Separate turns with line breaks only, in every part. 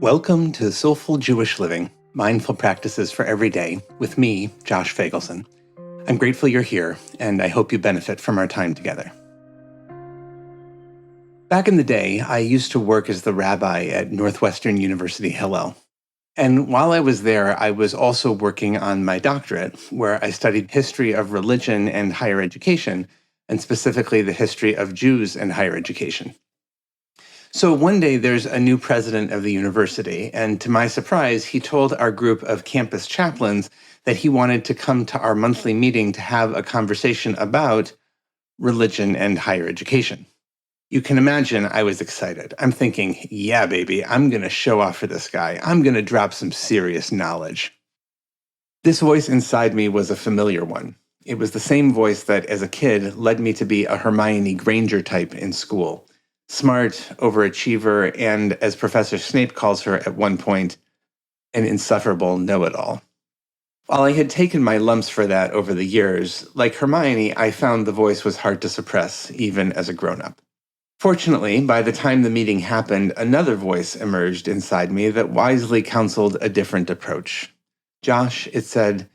Welcome to Soulful Jewish Living, Mindful Practices for Every Day, with me, Josh Feigelson. I'm grateful you're here, and I hope you benefit from our time together. Back in the day, I used to work as the rabbi at Northwestern University Hillel. And while I was there, I was also working on my doctorate, where I studied history of religion and higher education, and specifically the history of Jews and higher education. So one day there's a new president of the university, and to my surprise, he told our group of campus chaplains that he wanted to come to our monthly meeting to have a conversation about religion and higher education. You can imagine I was excited. I'm thinking, yeah, baby, I'm going to show off for this guy. I'm going to drop some serious knowledge. This voice inside me was a familiar one. It was the same voice that, as a kid, led me to be a Hermione Granger type in school. Smart, overachiever, and, as Professor Snape calls her at one point, an insufferable know-it-all. While I had taken my lumps for that over the years, like Hermione, I found the voice was hard to suppress, even as a grown-up. Fortunately, by the time the meeting happened, another voice emerged inside me that wisely counseled a different approach. Josh, it said,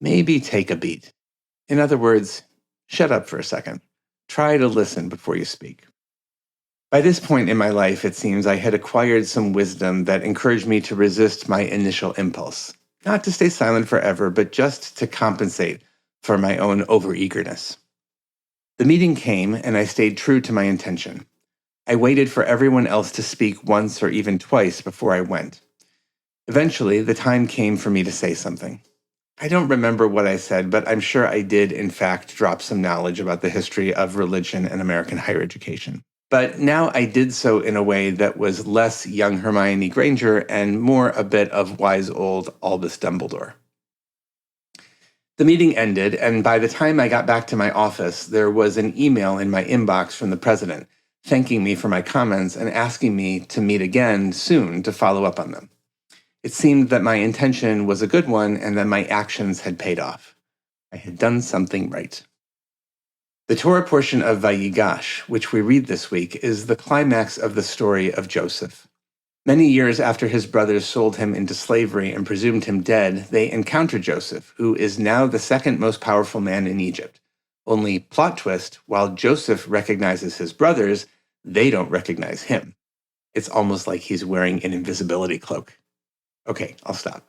maybe take a beat. In other words, shut up for a second. Try to listen before you speak. By this point in my life, it seems I had acquired some wisdom that encouraged me to resist my initial impulse. Not to stay silent forever, but just to compensate for my own overeagerness. The meeting came, and I stayed true to my intention. I waited for everyone else to speak once or even twice before I went. Eventually, the time came for me to say something. I don't remember what I said, but I'm sure I did, in fact, drop some knowledge about the history of religion and American higher education. But now I did so in a way that was less young Hermione Granger and more a bit of wise old Albus Dumbledore. The meeting ended, and by the time I got back to my office, there was an email in my inbox from the president thanking me for my comments and asking me to meet again soon to follow up on them. It seemed that my intention was a good one and that my actions had paid off. I had done something right. The Torah portion of Vayigash, which we read this week, is the climax of the story of Joseph. Many years after his brothers sold him into slavery and presumed him dead, they encounter Joseph, who is now the second most powerful man in Egypt. Only, plot twist, while Joseph recognizes his brothers, they don't recognize him. It's almost like he's wearing an invisibility cloak. Okay, I'll stop.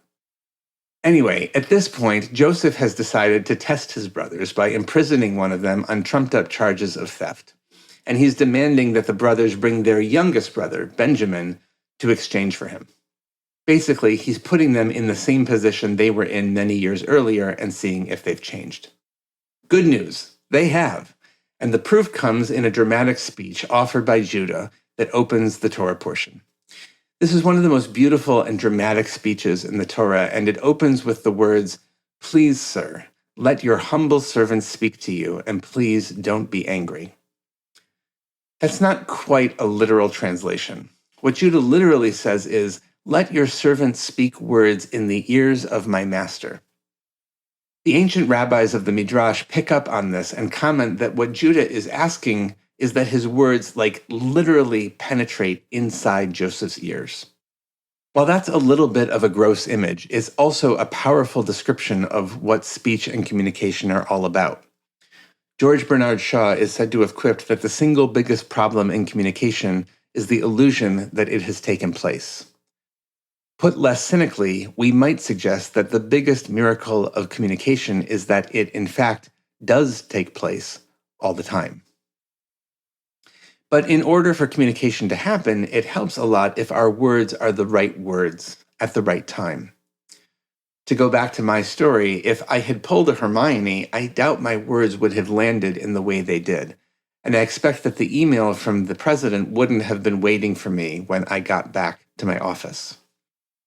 Anyway, at this point, Joseph has decided to test his brothers by imprisoning one of them on trumped-up charges of theft. And he's demanding that the brothers bring their youngest brother, Benjamin, to exchange for him. Basically, he's putting them in the same position they were in many years earlier and seeing if they've changed. Good news, they have. And the proof comes in a dramatic speech offered by Judah that opens the Torah portion. This is one of the most beautiful and dramatic speeches in the Torah, and it opens with the words, "Please, sir, let your humble servant speak to you, and please don't be angry." That's not quite a literal translation. What Judah literally says is, "Let your servant speak words in the ears of my master." The ancient rabbis of the Midrash pick up on this and comment that what Judah is asking is that his words literally penetrate inside Joseph's ears. While that's a little bit of a gross image, it's also a powerful description of what speech and communication are all about. George Bernard Shaw is said to have quipped that the single biggest problem in communication is the illusion that it has taken place. Put less cynically, we might suggest that the biggest miracle of communication is that it, in fact, does take place all the time. But in order for communication to happen, it helps a lot if our words are the right words at the right time. To go back to my story, if I had pulled a Hermione, I doubt my words would have landed in the way they did. And I expect that the email from the president wouldn't have been waiting for me when I got back to my office.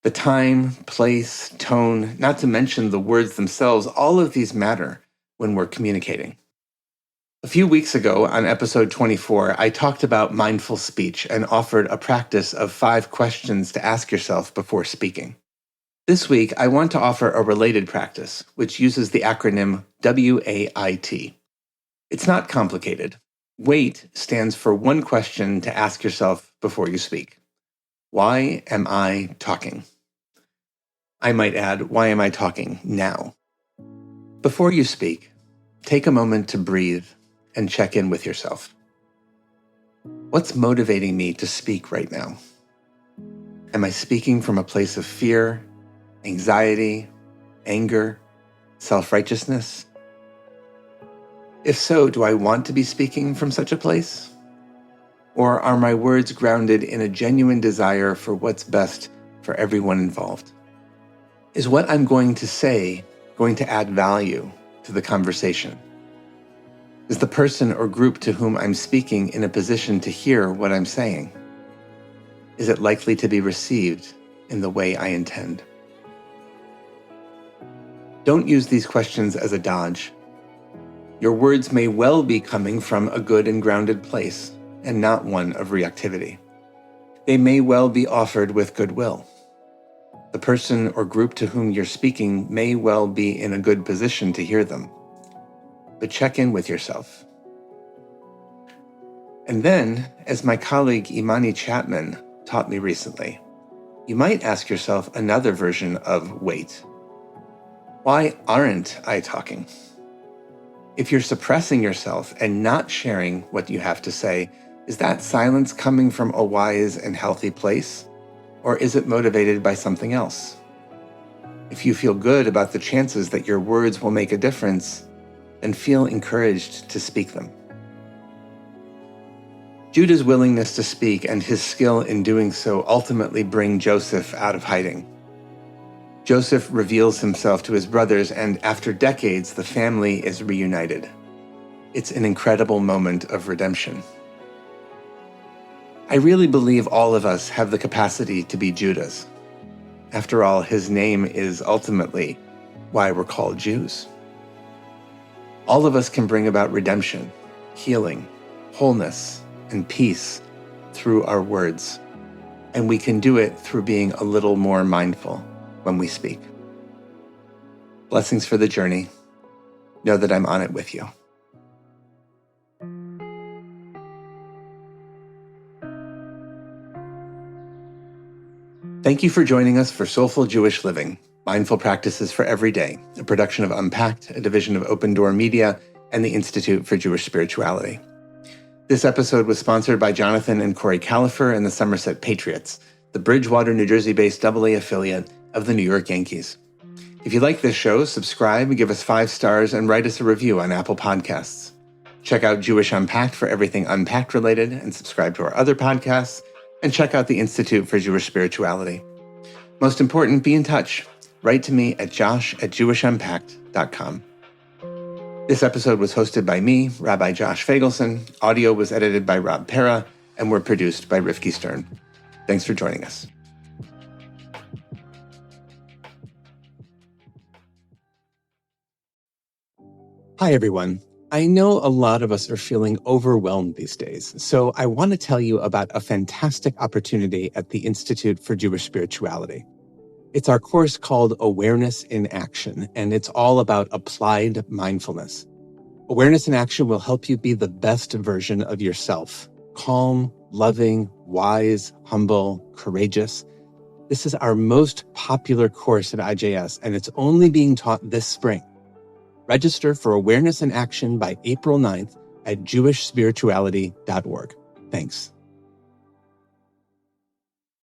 The time, place, tone, not to mention the words themselves, all of these matter when we're communicating. A few weeks ago, on episode 24, I talked about mindful speech and offered a practice of 5 questions to ask yourself before speaking. This week, I want to offer a related practice, which uses the acronym WAIT. It's not complicated. WAIT stands for one question to ask yourself before you speak. Why am I talking? I might add, why am I talking now? Before you speak, take a moment to breathe and check in with yourself. What's motivating me to speak right now? Am I speaking from a place of fear, anxiety, anger, self-righteousness? If so, do I want to be speaking from such a place? Or are my words grounded in a genuine desire for what's best for everyone involved? Is what I'm going to say going to add value to the conversation? Is the person or group to whom I'm speaking in a position to hear what I'm saying? Is it likely to be received in the way I intend? Don't use these questions as a dodge. Your words may well be coming from a good and grounded place, and not one of reactivity. They may well be offered with goodwill. The person or group to whom you're speaking may well be in a good position to hear them. But check in with yourself. And then, as my colleague Imani Chapman taught me recently, you might ask yourself another version of wait. Why aren't I talking? If you're suppressing yourself and not sharing what you have to say, is that silence coming from a wise and healthy place? Or is it motivated by something else? If you feel good about the chances that your words will make a difference, then feel encouraged to speak them. Judah's willingness to speak and his skill in doing so ultimately bring Joseph out of hiding. Joseph reveals himself to his brothers, and after decades, the family is reunited. It's an incredible moment of redemption. I really believe all of us have the capacity to be Judahs. After all, his name is ultimately why we're called Jews. All of us can bring about redemption, healing, wholeness, and peace through our words. And we can do it through being a little more mindful when we speak. Blessings for the journey. Know that I'm on it with you. Thank you for joining us for Soulful Jewish Living, Mindful Practices for Every Day, a production of Unpacked, a division of Open Door Media, and the Institute for Jewish Spirituality. This episode was sponsored by Jonathan and Corey Califer and the Somerset Patriots, the Bridgewater, New Jersey-based AA affiliate of the New York Yankees. If you like this show, subscribe, give us 5 stars, and write us a review on Apple Podcasts. Check out Jewish Unpacked for everything Unpacked related, and subscribe to our other podcasts, and check out the Institute for Jewish Spirituality. Most important, be in touch. Write to me at josh@jewishumpacked.com. This episode was hosted by me, Rabbi Josh Feigelson. Audio was edited by Rob Pera, and were produced by Rifki Stern. Thanks for joining us. Hi, everyone. I know a lot of us are feeling overwhelmed these days, so I want to tell you about a fantastic opportunity at the Institute for Jewish Spirituality. It's our course called Awareness in Action, and it's all about applied mindfulness. Awareness in Action will help you be the best version of yourself. Calm, loving, wise, humble, courageous. This is our most popular course at IJS, and it's only being taught this spring. Register for Awareness in Action by April 9th at jewishspirituality.org. Thanks.